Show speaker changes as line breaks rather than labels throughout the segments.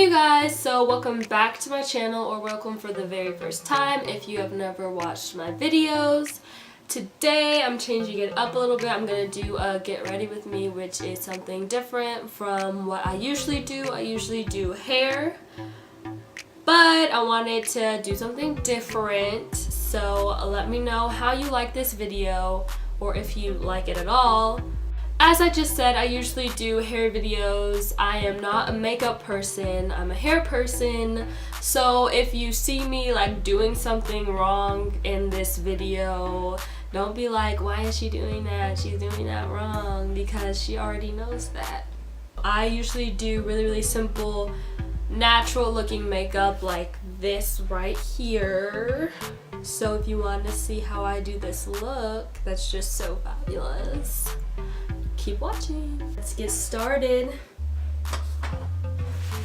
Hey you guys, so welcome back to my channel, or welcome for the very first time if you have never watched my videos. Today I'm changing it up a little bit. I'm going to do a get ready with me, which is something different from what I usually do. I usually do hair, but I wanted to do something different. So let me know how you like this video, or if you like it at all. As I just said, I usually do hair videos. I am not a makeup person, I'm a hair person. So if you see me like doing something wrong in this video, don't be like, why is she doing that? She's doing that wrong, because she already knows that. I usually do really simple, natural looking makeup like this right here. So if you want to see how I do this look, that's just so fabulous, keep watching. Let's get started.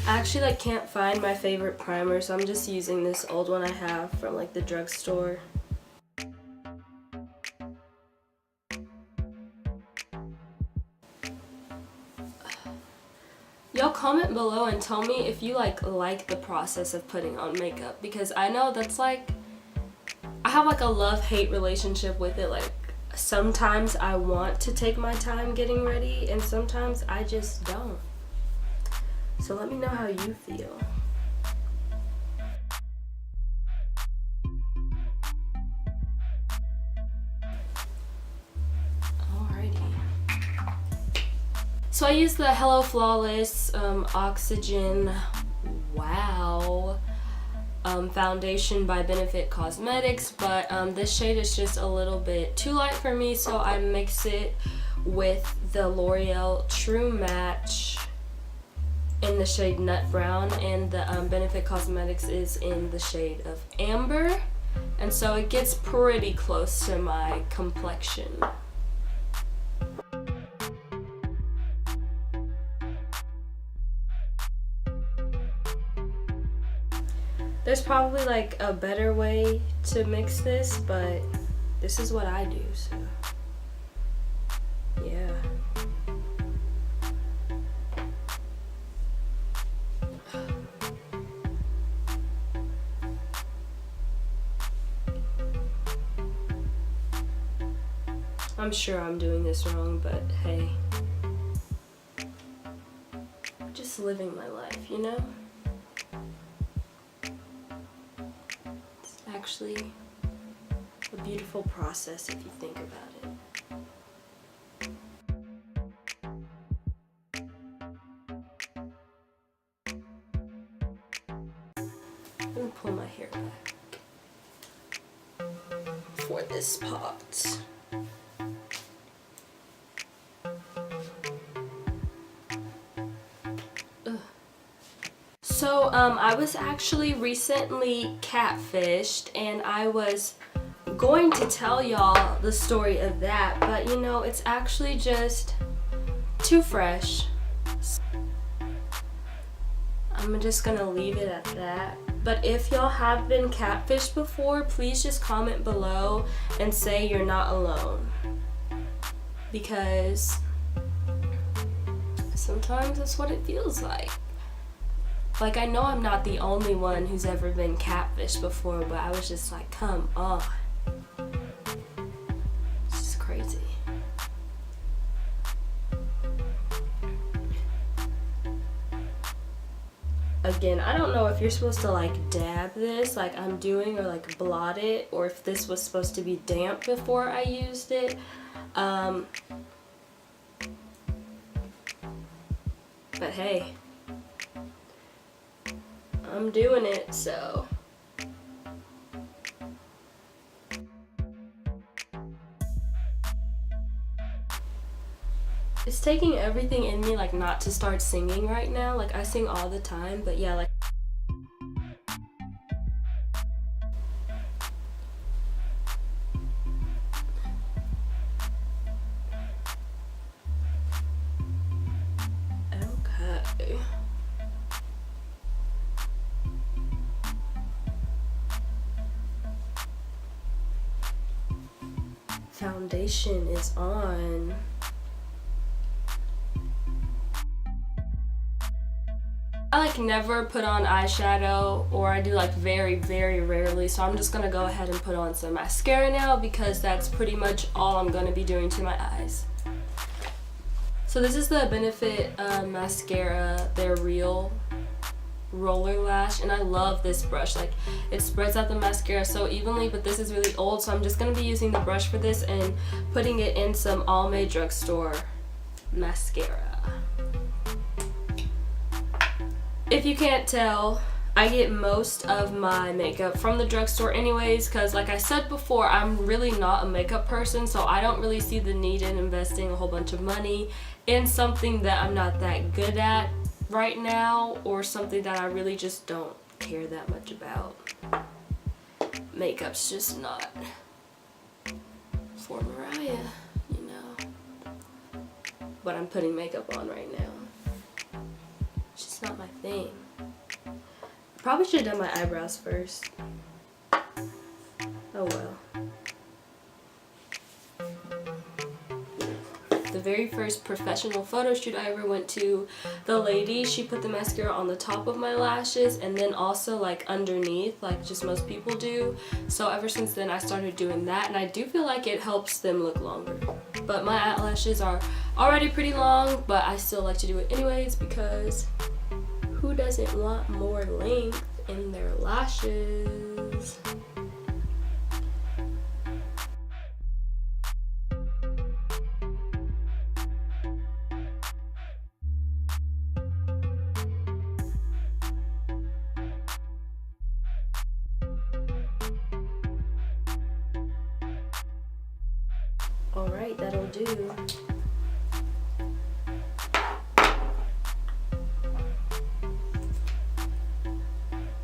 I actually can't find my favorite primer, so I'm just using this old one I have from like the drugstore. Y'all comment below and tell me if you like the process of putting on makeup, because I know that's like, I have like a love-hate relationship with it. Like, sometimes I want to take my time getting ready, and sometimes I just don't. So let me know how you feel. Alrighty. So I use the Hello Flawless Oxygen foundation by Benefit Cosmetics, but this shade is just a little bit too light for me, so I mix it with the L'Oreal True Match in the shade Nut Brown, and the Benefit Cosmetics is in the shade of Amber, and so it gets pretty close to my complexion. There's probably like a better way to mix this, but this is what I do, so yeah. I'm sure I'm doing this wrong, but hey, just living my life, you know? Actually a beautiful process if you think about it. I'm gonna pull my hair back for this part. So I was actually recently catfished, and I was going to tell y'all the story of that, but you know, it's actually just too fresh. I'm just gonna leave it at that. But if y'all have been catfished before, please just comment below and say you're not alone, because sometimes that's what it feels like. Like, I know I'm not the only one who's ever been catfished before, but I was just like, come on. It's just crazy. Again, I don't know if you're supposed to like dab this like I'm doing, or like blot it, or if this was supposed to be damp before I used it. But hey, I'm doing it, so. It's taking everything in me like not to start singing right now. Like, I sing all the time, but yeah, like. Okay. Foundation is on. like never put on eyeshadow, or I do like very, very rarely, so I'm just gonna go ahead and put on some mascara now because that's pretty much all I'm gonna be doing to my eyes. So this is the Benefit mascara, their Real Roller Lash, and I love this brush. Like, it spreads out the mascara so evenly, but this is really old, so I'm just gonna be using the brush for this and putting it in some Almay drugstore mascara. If you can't tell, I get most of my makeup from the drugstore anyways, because like I said before, I'm really not a makeup person, so I don't really see the need in investing a whole bunch of money in something that I'm not that good at right now, or something that I really just don't care that much about. Makeup's just not for Mariah, you know. But I'm putting makeup on right now. It's just not my thing. Probably should have done my eyebrows first. Oh well. The very first professional photo shoot I ever went to, the lady, she put the mascara on the top of my lashes and then also like underneath, like just most people do. So ever since then I started doing that, and I do feel like it helps them look longer. But my eyelashes are already pretty long, but I still like to do it anyways because who doesn't want more length in their lashes? Alright, that'll do.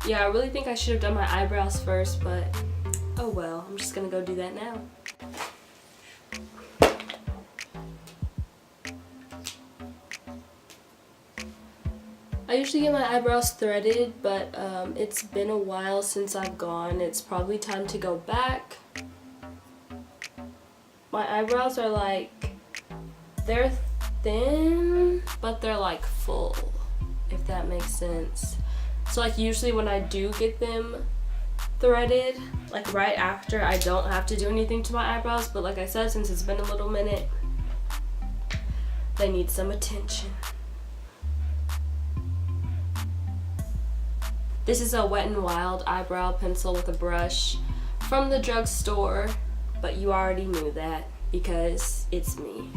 Yeah, I really think I should have done my eyebrows first, but oh well, I'm just gonna go do that now. I usually get my eyebrows threaded, but it's been a while since I've gone. It's probably time to go back. My eyebrows are like, they're thin, but they're like full, if that makes sense. So like usually when I do get them threaded, like right after, I don't have to do anything to my eyebrows, but like I said, since it's been a little minute, they need some attention. This is a Wet n Wild eyebrow pencil with a brush from the drugstore, but you already knew that because it's me.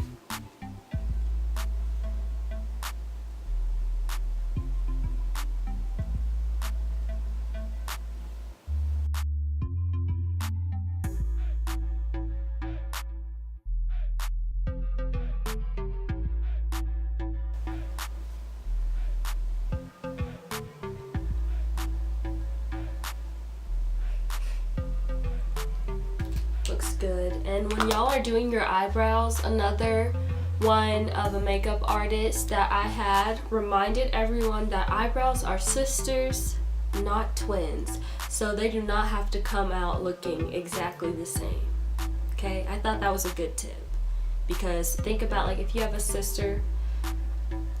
Looks good. And when y'all are doing your eyebrows, another one of a makeup artist that I had reminded everyone that eyebrows are sisters, not twins. So they do not have to come out looking exactly the same. Okay, I thought that was a good tip, because think about, like, if you have a sister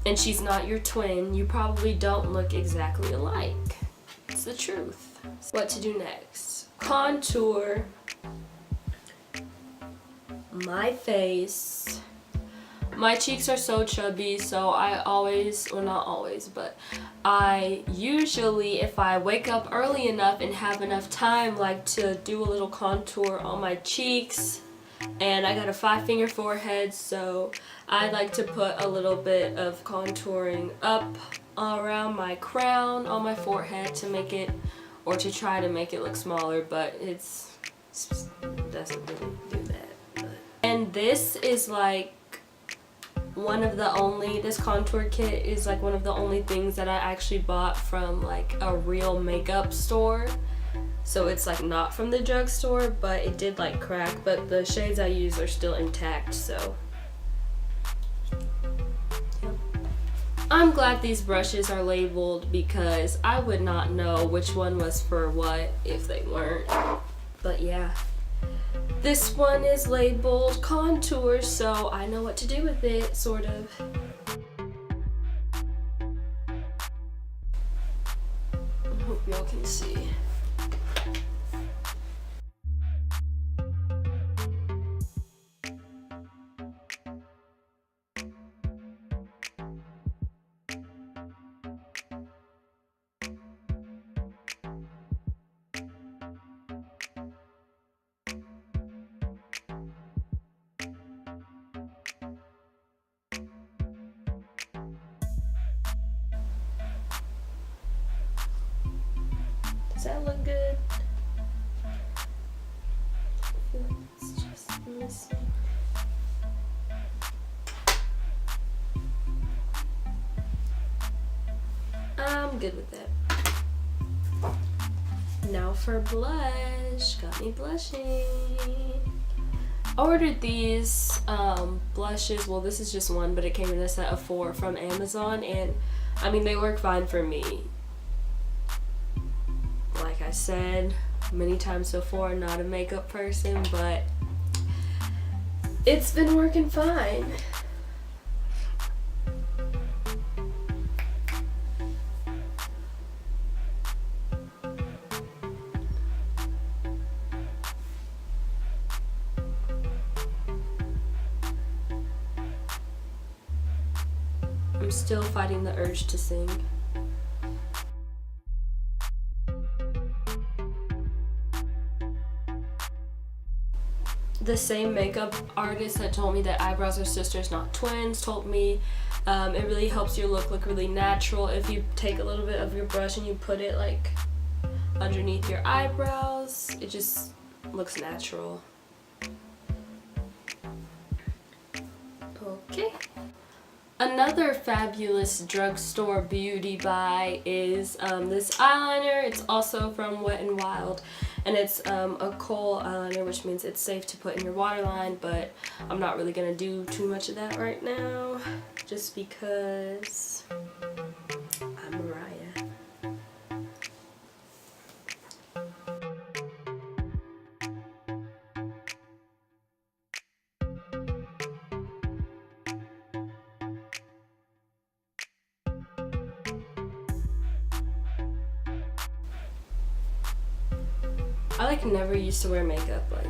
and she's not your twin, you probably don't look exactly alike. It's the truth. What to do next? Contour my face. My cheeks are so chubby, so I always, well not always, but I usually, if I wake up early enough and have enough time, like to do a little contour on my cheeks. And I got a 5-finger forehead, so I like to put a little bit of contouring up around my crown on my forehead to make it, or to try to make it look smaller, but it doesn't really do that. And this is like one of the only, this contour kit is like one of the only things that I actually bought from like a real makeup store. So it's like not from the drugstore, but it did like crack, but the shades I use are still intact, so. Yep. I'm glad these brushes are labeled because I would not know which one was for what if they weren't. But yeah. This one is labeled contour, so I know what to do with it, sort of. Hope y'all can see. Does that look good? I feel like it's just missing. I'm good with that. Now for blush. Got me blushing. I ordered these blushes. Well, this is just one, but it came in a set of 4 from Amazon, and I mean, they work fine for me. Like I said many times before, not a makeup person, but it's been working fine. I'm still fighting the urge to sing. The same makeup artist that told me that eyebrows are sisters, not twins, told me it really helps your look really natural if you take a little bit of your brush and you put it like underneath your eyebrows. It just looks natural. Okay. Another fabulous drugstore beauty buy is this eyeliner. It's also from Wet n Wild, and it's a kohl eyeliner, which means it's safe to put in your waterline, but I'm not really gonna do too much of that right now just because I'm Mariah. I like never used to wear makeup. Like,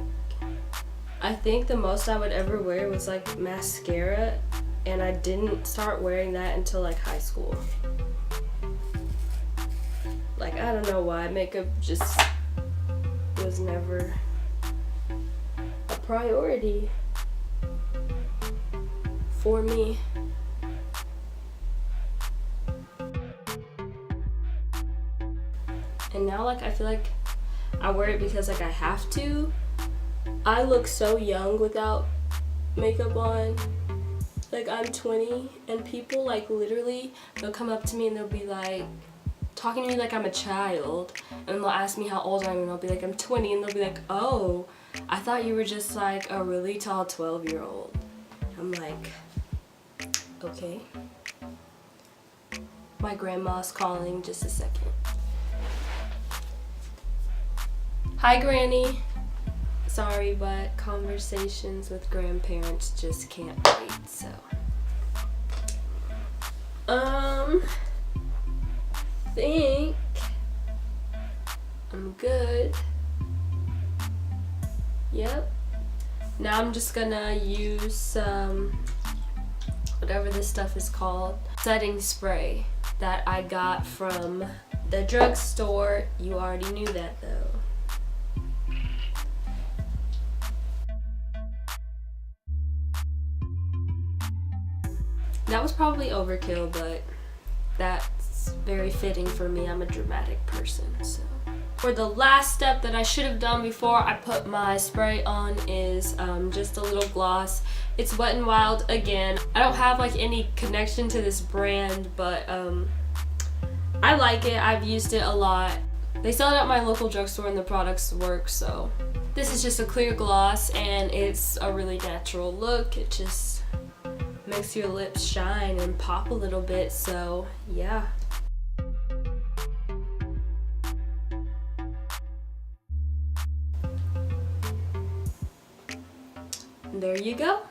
I think the most I would ever wear was like mascara, and I didn't start wearing that until like high school. Like, I don't know why, makeup just was never a priority for me. And now, like, I feel like I wear it because like I have to. I look so young without makeup on. Like, I'm 20 and people like literally, they'll come up to me and they'll be like talking to me like I'm a child, and they'll ask me how old I am, and I'll be like, I'm 20, and they'll be like, oh, I thought you were just like a really tall 12-year-old. I'm like, okay. My grandma's calling, just a second. Hi, Granny. Sorry, but conversations with grandparents just can't wait, so. Think I'm good. Yep. Now I'm just gonna use some, whatever this stuff is called, setting spray that I got from the drugstore. You already knew that though. That was probably overkill, but that's very fitting for me. I'm a dramatic person, so. For the last step that I should have done before I put my spray on is just a little gloss. It's Wet n Wild again. I don't have like any connection to this brand, but I like it. I've used it a lot. They sell it at my local drugstore and the products work, so. This is just a clear gloss and it's a really natural look. It just makes your lips shine and pop a little bit, so yeah. There you go.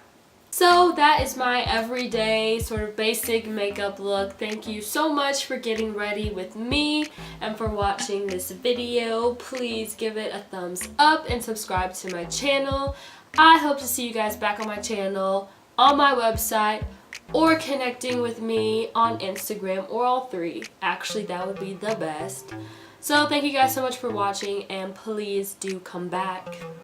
So that is my everyday sort of basic makeup look. Thank you so much for getting ready with me and for watching this video. Please give it a thumbs up and subscribe to my channel. I hope to see you guys back on my channel, on my website, or connecting with me on Instagram, or all three. Actually, that would be the best. So thank you guys so much for watching, and please do come back.